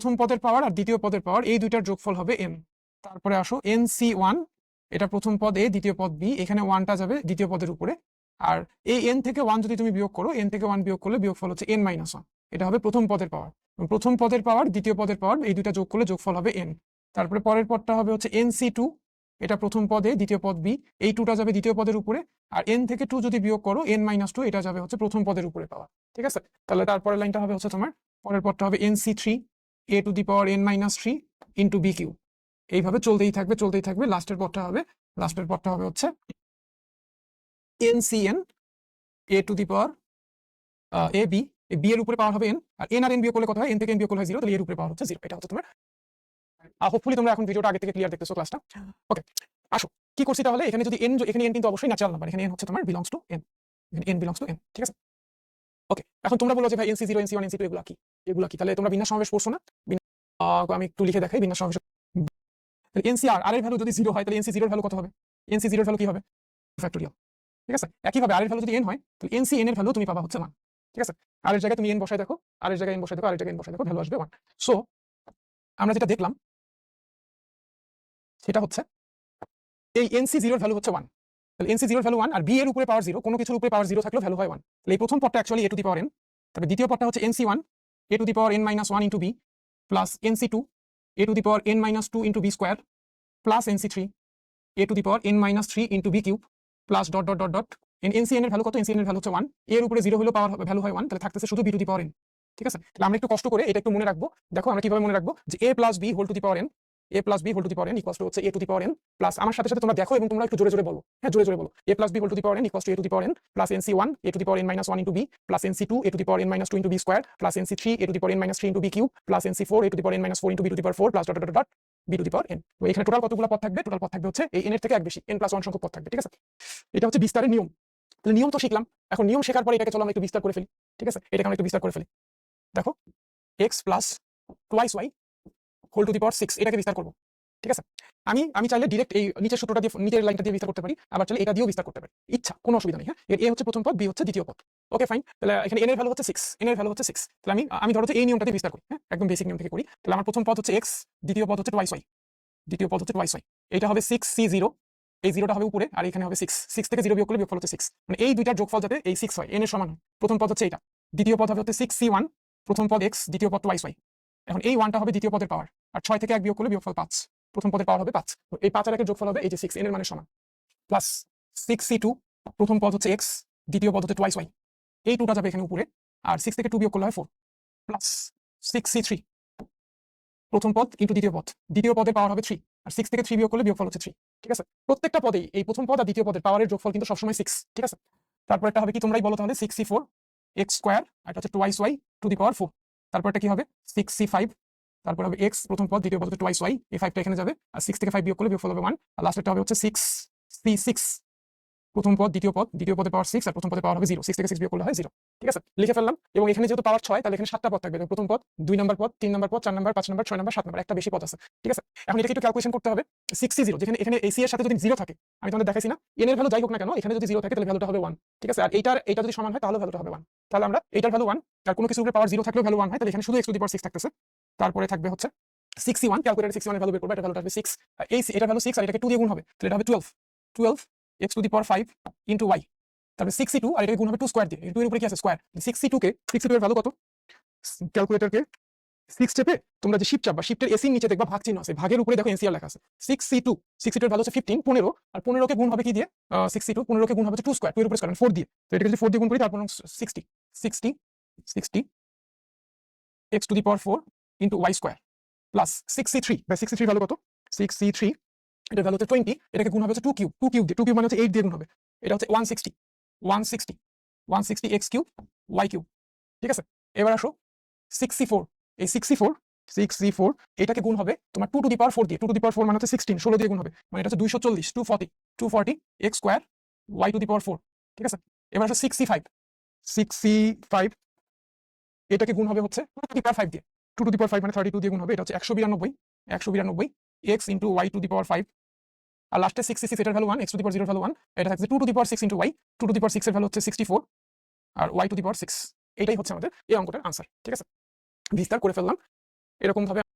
প্রথম পদের পাওয়ার আর দ্বিতীয় পদের পাওয়ার এই দুইটার যোগফল হবে n। তারপরে আসো nc1, এটা প্রথম পদ a, দ্বিতীয় পদ b, এখানে 1টা যাবে দ্বিতীয় পদের উপরে। আর এই n থেকে 1 যদি তুমি বিয়োগ করো, n থেকে 1 বিয়োগ করলে বিয়োগফল হচ্ছে n-1, এটা হবে প্রথম পদের পাওয়ার। প্রথম পদের পাওয়ার দ্বিতীয় পদের পাওয়ার এই দুইটা যোগ করলে যোগফল হবে n। তারপরে পরের পদটা হবে হচ্ছে nc2, এটা প্রথম পদ a, দ্বিতীয় পদ b, এই 2টা যাবে দ্বিতীয় পদের উপরে। আর n থেকে 2 যদি বিয়োগ করো, n-2, এটা যাবে হচ্ছে প্রথম পদের উপরে পাওয়ার। ঠিক আছে, তাহলে তারপরের লাইনটা হবে হচ্ছে তোমার, পরের পদটা হবে nc3 a to the power n-3 into B q. এইভাবে চলতেই থাকবে। লাস্টের পদটা হবে হচ্ছে ncn a to the power a b, b এর উপরে পাওয়ার হবে n, আর n আর n বিয়োগ করলে কত হয়, n থেকে n বিয়োগ করলে হয় 0, তাহলে এর উপরে পাওয়ার হচ্ছে 0। এটা হচ্ছে তোমার। হোপফুলি তোমরা এখন ভিডিওটা আগে থেকে ক্লিয়ার দেখতেছো ক্লাসটা। ওকে, আসো কি করছি তাহলে, এখানে যদি n, এখানে n কিন্তু অবশ্যই ন্যাচারাল নাম্বার, এখানে n হচ্ছে তোমার বিলংস টু n, এখানে n বিলংস টু n। ঠিক আছে, ওকে। এখন তোমরা বলো যে ভাই nc0 nc1 nc2 এগুলা কি? তাহলে তোমরা বিন্যাস সমাবেশ পড়ছো না? আমি একটু লিখে দেখাই বিন্যাস সমাবেশ। তাহলে এনসিআর আর এর ভ্যালু যদি 0 হয়, তাহলে nc0 এর ভ্যালু কত হবে? nc0 এর ভ্যালু কি হবে? ফ্যাক্টোরিয়াল। ঠিক আছে, একইভাবে আর এর ভ্যালু যদি n হয়, তাহলে nc n এর ভ্যালু তুমি পাবা হচ্ছে 1। ঠিক আছে, আর এর জায়গায় তুমি n বসায় দেখো, আর এর জায়গায় n বসায় দেখো, আর এর জায়গায় n বসায় দেখো, ভ্যালু আসবে 1। সো আমরা যেটা দেখলাম সেটা হচ্ছে এই nc0 এর ভ্যালু হচ্ছে 1। তাহলে nc0 এর ভ্যালু 1, আর b এর উপরে পাওয়ার 0, কোনো কিছুর উপরে পাওয়ার 0 থাকলে ভ্যালু হয় 1। তাহলে এই প্রথম পদটা actually a to the power n, তারপরে দ্বিতীয় পদটা হচ্ছে nc1 a to the power n-1 into b, plus nc2 a to the power n-2 into b square, plus nc3 a to the power n-3 into b cube, plus dot dot dot dot ncn এর value কত? ncn এর value হচ্ছে 1, এর উপরে 0 হলো পাওয়ার value হয় 1, তাহলে থাকতেছে শুধু b to the power n। ঠিক আছে, তাহলে আমরা একটু কষ্ট করে এটা একটু মনে রাখবো। দেখো আমরা কিভাবে মনে রাখবো, যে a plus b whole to the power n, a plus b whole to the power n equals to হচ্ছে a to the power n plus, আমার সাথে সাথে তোমরা দেখো এবং তোমরা একটু জোরে জোরে বলো, হ্যাঁ জোরে জোরে বলো, a plus b whole to the power n equals to a to the power n plus nc1 a to the power n-1 into b, plus nc2 a to the power n-2 into b square, plus nc3 a to the power n-3 into b cube, plus nc4 a to the power n-4 into b to the power 4, plus dot dot dot b to the power n। তো এখানে total কতগুলো পদ থাকবে? Total পদ থাকবে হচ্ছে এই n এর থেকে এক বেশি, n প্লাস 1 সংখ্যক পদ থাকবে। ঠিক আছে, এটা হচ্ছে বিস্তারের নিয়ম। তাহলে নিয়ম তো শিখলাম, এখন নিয়ম শেখার পরে এটাকে চলো আমরা একটু বিস্তার করে ফেলি। ঠিক আছে, এটাকে আমরা একটু বিস্তার করে ফেলি। দেখো x plus twice y whole to the power 6, এটাকে বিস্তার করবো। ঠিক আছে, আমি চাইলে ডিরেক্ট এই নিচের সূত্রটা দিয়ে, নিচের লাইনটা দিয়ে বিস্তার করতে পারি, আবার চাইলে এটা দিয়েও বিস্তার করতে পারি, ইচ্ছা, কোনো অসুবিধা নেই। হ্যাঁ, এর a হচ্ছে প্রথম পদ, b হচ্ছে দ্বিতীয় পদ। ওকে ফাইন, তাহলে এখানে n এর ভ্যালু হচ্ছে 6, n এর ভ্যালু হচ্ছে 6, তাহলে আমি ধরো যে এই নিয়মটা দিয়ে বিস্তার করি, হ্যাঁ একদম বেসিক নিয়ম থেকে করি। তাহলে আমার প্রথম পদ হচ্ছে x, দ্বিতীয় পদ হচ্ছে টুয়াইস y, দ্বিতীয় পদ হচ্ছে টুয়াইস y, এটা হবে 6c0, এই 0টা হবে উপরে, আর এখানে হবে 6 থেকে 0 বিয়োগ করলে বিয়োগফল হচ্ছে 6, মানে এই দুইটার যোগফল যাতে এই 6 হয়, n এর সমান হয়। প্রথম পদ হচ্ছে এটা, দ্বিতীয় পদ হবে হচ্ছে 6c1, প্রথম পদ x, দ্বিতীয় পদ টুয়াইস y। এখন এই 1টা হবে দ্বিতীয় পদের পাওয়ার, আর 6 থেকে 1 বিয়োগ করলে বিয়োগফল 5, প্রথম পদের পাওয়ার হবে 5। তো এই 5 আর 1 এর যোগফল হবে এই যে 6, n এর মানের সমান, প্লাস 6c2, প্রথম পদ হচ্ছে x, দ্বিতীয় পদ হচ্ছে টুয়াইস y, এই 2টা যাবে এখানে উপরে, আর 6 থেকে 2 বিয়োগ করলে হয় 4, প্লাস 6c3, প্রথম পদ ইনটু দ্বিতীয় পদ, দ্বিতীয় পদের পাওয়ার হবে 3, আর 6 থেকে 3 বিয়োগ করলে বিয়োগফল হচ্ছে 3। ঠিক আছে, প্রত্যেকটা পদেই এই প্রথম পদ আর দ্বিতীয় পদের পাওয়ারের যোগফল কিন্তু সবসময় 6। ঠিক আছে, তারপর একটা হবে কি তোমরাই বলো তাহলে, 6c4 x স্কয়ার, আর এটা হচ্ছে twice y to the power 4, তারপর এটা কি হবে 6c5, তারপর হবে x, প্রথম পদ, দ্বিতীয় পদ হচ্ছে টুয়াইস y, এই 5টা এখানে যাবে, আর 6 থেকে 5 বিয়োগ করলে বিয়োগফল হবে 1, আর লাস্টেরটা হবে হচ্ছে 6c6, প্রথম পদ, দ্বিতীয় পদের পাওয়ার 6, আর প্রথম পদের পাওয়ার হবে 0, 6 থেকে 6 বিয়োগ করলে হয় 0। ঠিক আছে, লিখে ফেললাম। এবং এখানে যেহেতু পাওয়ার 6, তাহলে এখানে 7টা পদ থাকবে, প্রথম পদ, 2 নাম্বার পদ, 3 নাম্বার পদ, 4 নাম্বার, 5 নাম্বার, 6 নাম্বার, 7 নাম্বার, একটা বেশি পদ আছে। ঠিক আছে, এখন এটাকে একটু ক্যালকুলেশন করতে হবে। 6c0, যেখানে এখানে ac এর সাথে যদি 0 থাকে, আমি তোমাদের দেখাইছি না, n এর ভ্যালু যাই হোক না কেন, এখানে যদি 0 থাকে তাহলে ভ্যালুটা হবে 1। ঠিক আছে, আর এইটা যদি সমান হয় তাহলে ভ্যালুটা হবে 1। তাহলে আমরা এইটার ভ্যালু 1, আর কোনো কিছুর উপরে পাওয়ার 0 থাকলেও ভ্যালু 1 হয়, তাহলে এখানে শুধু x টু দি পাওয়ার 6 থাকতেছে। তারপরে থাকবে হচ্ছে 6c1, ক্যালকুলেটরে 6c1 এর ভ্যালু বের করবে, এটা ভ্যালুটা হবে 6, এটার ভ্যালু 6, আর এটাকে 2 দিয়ে গুণ হবে, তাহলে এটা হবে 12 x to the power 5 into y, তারপরে 6c2, আর এটাকে গুণ হবে 2 স্কয়ার দিয়ে, 2 এর উপরে কি আছে স্কয়ার, 62 এর ভ্যালু কত? ক্যালকুলেটরকে 6 চেপে তোমরা যে শিফট চাপবা, শিফটের এসির নিচে দেখবা ভাগ চিহ্ন আছে, ভাগের উপরে দেখো এনসিআর লেখা আছে। 62 এর ভ্যালু হচ্ছে 15, 15, আর 15 কে গুণ হবে কি দিয়ে? 15 কে গুণ হবে 2 স্কয়ার, 2 এর উপরে স্কয়ার 4 দিয়ে, তো এটাকে যদি 4 দিয়ে গুণ করি, তারপর 60 x to the power 4 into y square, plus 63 value কত? 63, এটার ভ্যালু হচ্ছে 20, এটাকে গুণ হবে হচ্ছে 2 কিউব দিয়ে, 2 কিউব মানে হচ্ছে 8 দিয়ে গুণ হবে, এটা হচ্ছে 160 x কিউব y কিউব। ঠিক আছে, এবার আসো 64, এই 64 এটাকে গুণ হবে তোমার 2 টু দি পাওয়ার 4 দিয়ে, 2 টু দি পাওয়ার 4 মানে হচ্ছে 16, 16 দিয়ে গুণ হবে, মানে এটা হচ্ছে 240, 240 x square y to the power 4। ঠিক আছে, এবার আসো 65, এটাকে গুণ হবে হচ্ছে 2 টু দি পাওয়ার 5 দিয়ে, 2 টু দি পাওয়ার 5 মানে 32 দিয়ে গুণ হবে, এটা হচ্ছে 192 x into y to the power 5, আর লাস্টে 66, এটার value 1, x to the power 0 এর ভ্যালু 1, এটা থাকছে 2 to the power 6 into y, 2 to the power 6 এর ভ্যালু হচ্ছে 64, আর y টু দি পাওয়ার 6, এটাই হচ্ছে আমাদের এই অঙ্কটার আনসার। ঠিক আছে, বিস্তার করে ফেললাম। এরকম ভাবে